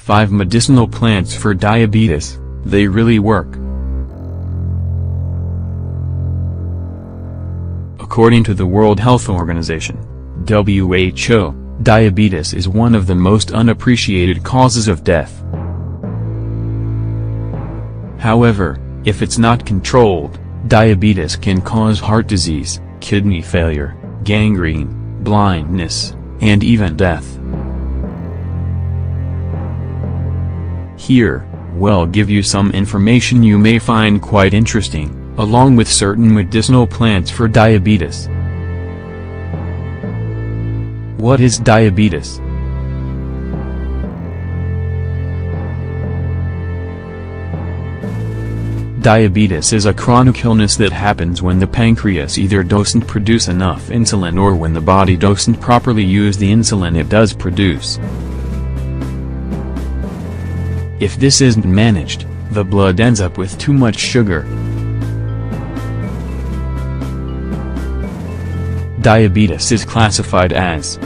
5 medicinal plants for diabetes, they really work. According to the World Health Organization, WHO, diabetes is one of the most unappreciated causes of death. However, if it's not controlled, diabetes can cause heart disease, kidney failure, gangrene, blindness, and even death. Here, we'll give you some information you may find quite interesting, along with certain medicinal plants for diabetes. What is diabetes? Diabetes is a chronic illness that happens when the pancreas either doesn't produce enough insulin or when the body doesn't properly use the insulin it does produce. If this isn't managed, the blood ends up with too much sugar. Diabetes is classified as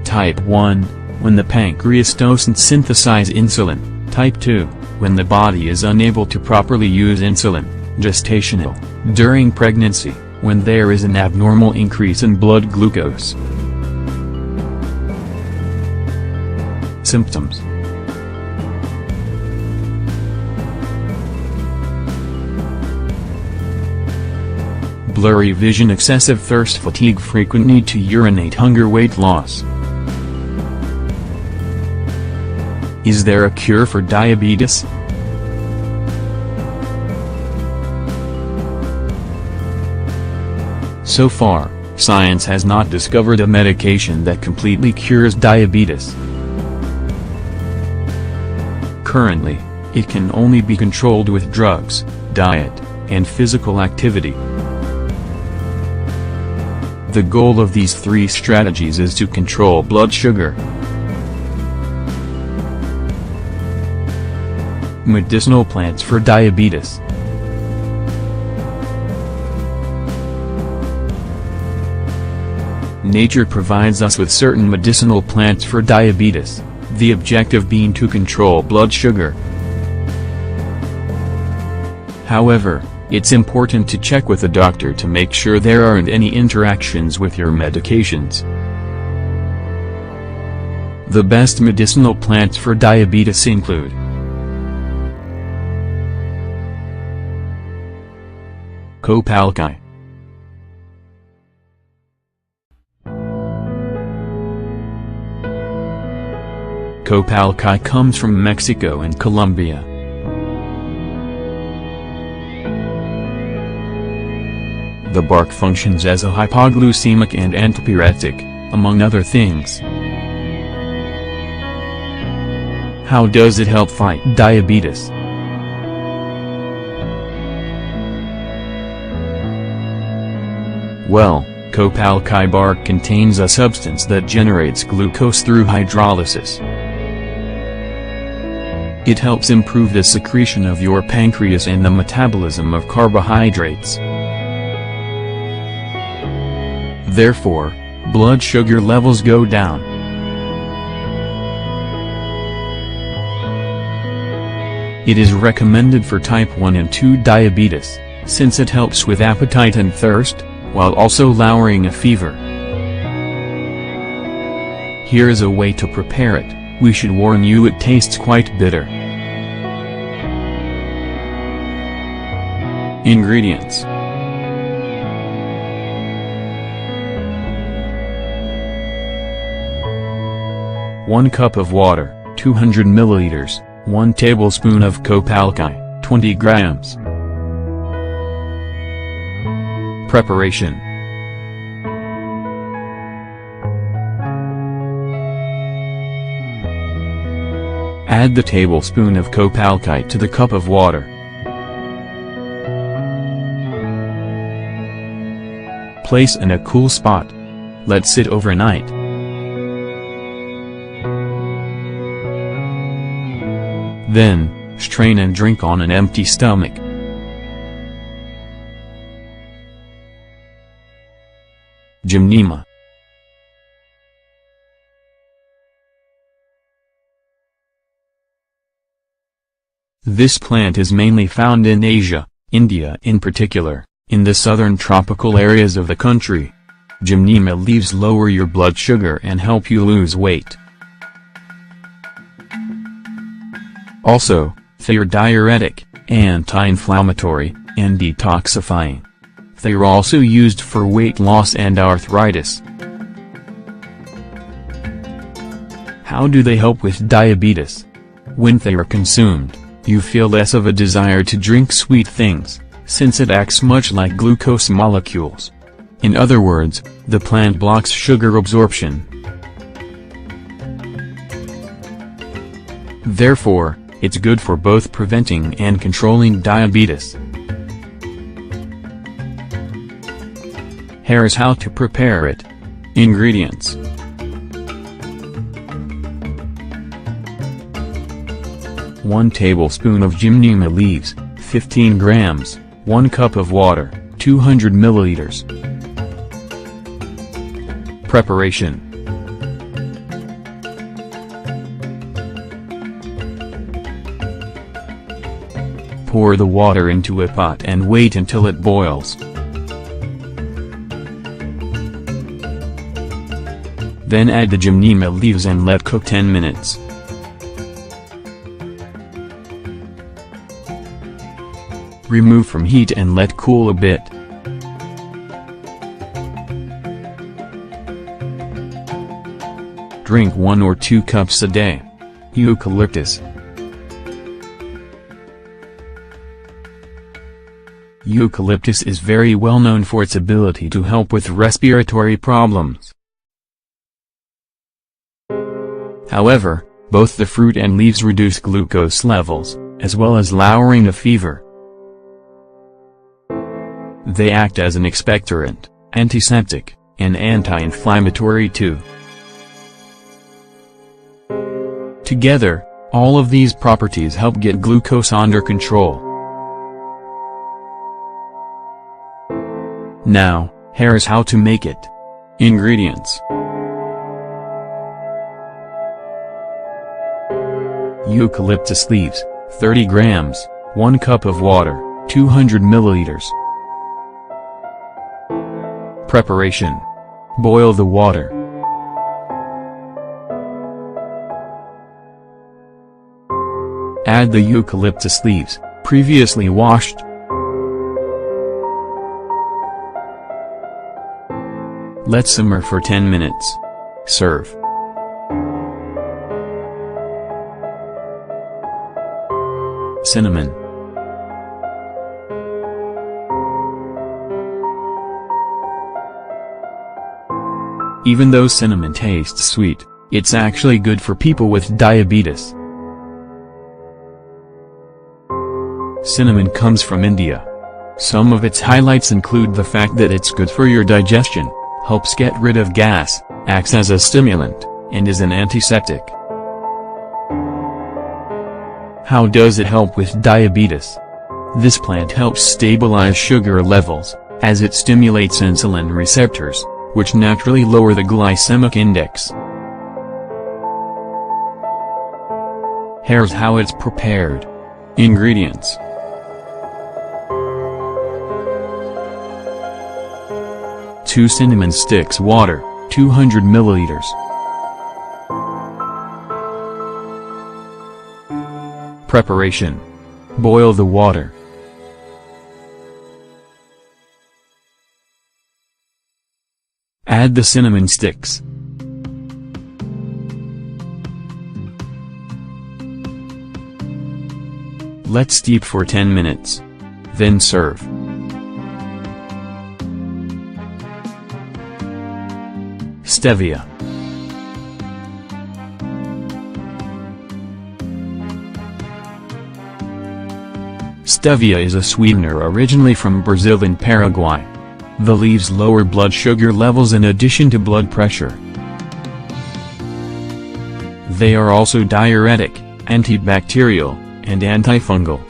Type 1, when the pancreas doesn't synthesize insulin; Type 2, when the body is unable to properly use insulin; Gestational, during pregnancy, when there is an abnormal increase in blood glucose. Symptoms: blurry vision, excessive thirst, fatigue, frequent need to urinate, hunger, weight loss. Is there a cure for diabetes? So far, science has not discovered a medication that completely cures diabetes. Currently, it can only be controlled with drugs, diet, and physical activity. The goal of these 3 strategies is to control blood sugar. Medicinal plants for diabetes. Nature provides us with certain medicinal plants for diabetes, the objective being to control blood sugar. However, it's important to check with a doctor to make sure there aren't any interactions with your medications. The best medicinal plants for diabetes include Copalchi. Copalchi comes from Mexico and Colombia. The bark functions as a hypoglycemic and antipyretic, among other things. How does it help fight diabetes? Well, Copalchi bark contains a substance that generates glucose through hydrolysis. It helps improve the secretion of your pancreas and the metabolism of carbohydrates. Therefore, blood sugar levels go down. It is recommended for type 1 and 2 diabetes, since it helps with appetite and thirst, while also lowering a fever. Here is a way to prepare it. We should warn you it tastes quite bitter. Ingredients: 1 cup of water, 200 milliliters, 1 tablespoon of Copalchi, 20 grams. Preparation: add the tablespoon of Copalchi to the cup of water. Place in a cool spot. Let sit overnight. Then, strain and drink on an empty stomach. Gymnema. This plant is mainly found in Asia, India in particular, in the southern tropical areas of the country. Gymnema leaves lower your blood sugar and help you lose weight. Also, they are diuretic, anti-inflammatory, and detoxifying. They are also used for weight loss and arthritis. How do they help with diabetes? When they are consumed, you feel less of a desire to drink sweet things, since it acts much like glucose molecules. In other words, the plant blocks sugar absorption. Therefore, it's good for both preventing and controlling diabetes. Here's how to prepare it. Ingredients. One tablespoon of gymnema leaves, 15 grams, 1 cup of water, 200 milliliters. Preparation. Pour the water into a pot and wait until it boils. Then add the gymnema leaves and let cook 10 minutes. Remove from heat and let cool a bit. Drink 1 or 2 cups a day. Eucalyptus. Eucalyptus is very well known for its ability to help with respiratory problems. However, both the fruit and leaves reduce glucose levels, as well as lowering the fever. They act as an expectorant, antiseptic, and anti-inflammatory too. Together, all of these properties help get glucose under control. Now, here's how to make it. Ingredients. Eucalyptus leaves, 30 grams, 1 cup of water, 200 milliliters. Preparation. Boil the water. Add the eucalyptus leaves, previously washed. Let simmer for 10 minutes. Serve. Cinnamon. Even though cinnamon tastes sweet, it's actually good for people with diabetes. Cinnamon comes from India. Some of its highlights include the fact that it's good for your digestion, helps get rid of gas, acts as a stimulant, and is an antiseptic. How does it help with diabetes? This plant helps stabilize sugar levels, as it stimulates insulin receptors, which naturally lower the glycemic index. Here's how it's prepared. Ingredients. Two cinnamon sticks water, 200 milliliters. Preparation. Boil the water. Add the cinnamon sticks. Let steep for 10 minutes. Then serve. Stevia. Stevia is a sweetener originally from Brazil and Paraguay. The leaves lower blood sugar levels in addition to blood pressure. They are also diuretic, antibacterial, and antifungal.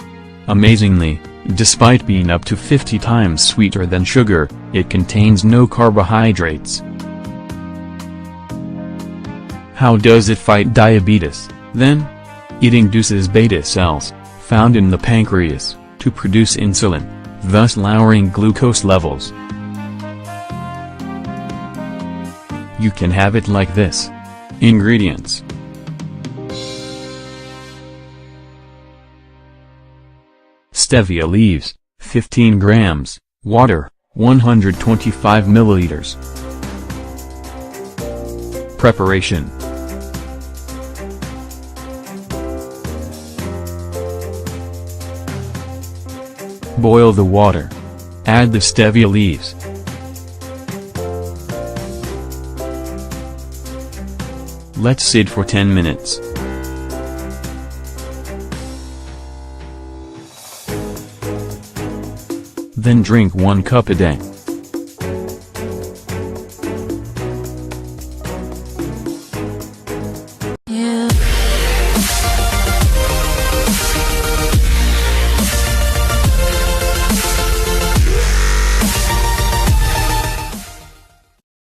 Amazingly, despite being up to 50 times sweeter than sugar, it contains no carbohydrates. How does it fight diabetes, then? It induces beta cells, found in the pancreas, to produce insulin, thus lowering glucose levels. You can have it like this. Ingredients: stevia leaves, 15 grams, water, 125 milliliters. Preparation: boil the water. Add the stevia leaves. Let sit for 10 minutes. Then drink 1 cup a day.